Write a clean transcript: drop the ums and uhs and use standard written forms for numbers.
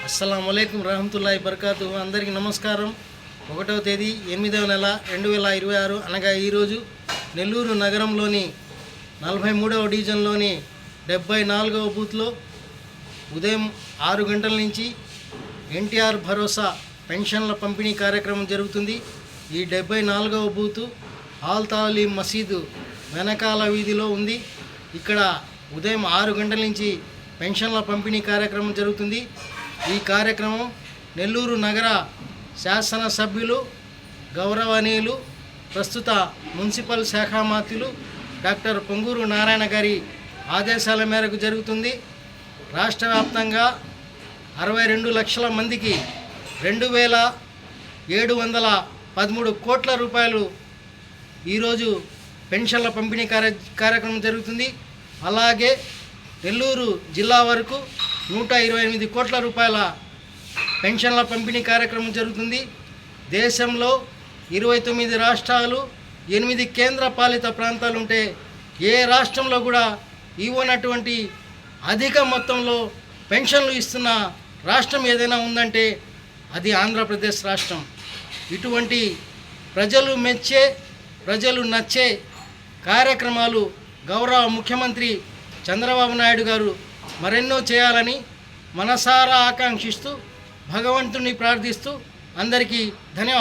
అస్సలాముఅలైకుం రహమతుల్లాహి బర్కాతు. అందరికీ నమస్కారం. 1వ తేదీ 8వ నెల 2026 అనగా ఈరోజు నెల్లూరు నగరంలోని 43వ డివిజన్లోని 74వ బూత్లో ఉదయం 6 గంటల నుంచి ఎన్టీఆర్ భరోసా పెన్షన్ల పంపిణీ కార్యక్రమం జరుగుతుంది. ఈ 74వ బూతు ఆల్ తాలీం మసీదు వెనకాల వీధిలో ఉంది. ఇక్కడ ఉదయం 6 గంటల నుంచి పెన్షన్ల పంపిణీ కార్యక్రమం జరుగుతుంది. ఈ కార్యక్రమం నెల్లూరు నగర శాసనసభ్యులు గౌరవనీయులు ప్రస్తుత మున్సిపల్ శాఖ మంత్రులు డాక్టర్ పొంగూరు నారాయణ గారి ఆదేశాల మేరకు జరుగుతుంది. రాష్ట్ర వ్యాప్తంగా 62 లక్షల మందికి 2,713 కోట్ల రూపాయలు ఈరోజు పెన్షన్ల పంపిణీ కార్యక్రమం జరుగుతుంది. అలాగే నెల్లూరు జిల్లా వరకు 128 కోట్ల రూపాయల పెన్షన్ల పంపిణీ కార్యక్రమం జరుగుతుంది. దేశంలో 29 రాష్ట్రాలు 8 కేంద్ర పాలిత ప్రాంతాలు ఉంటే ఏ రాష్ట్రంలో కూడా ఇవ్వనటువంటి అధిక మొత్తంలో పెన్షన్లు ఇస్తున్న రాష్ట్రం ఏదైనా ఉందంటే అది ఆంధ్రప్రదేశ్ రాష్ట్రం. ఇటువంటి ప్రజలు మెచ్చే ప్రజలు నచ్చే కార్యక్రమాలు గౌరవ ముఖ్యమంత్రి చంద్రబాబు నాయుడు గారు మరెన్నో చేయాలని మనసారా ఆకాంక్షిస్తూ భగవంతుని ప్రార్థిస్తూ అందరికీ ధన్యవాదాలు.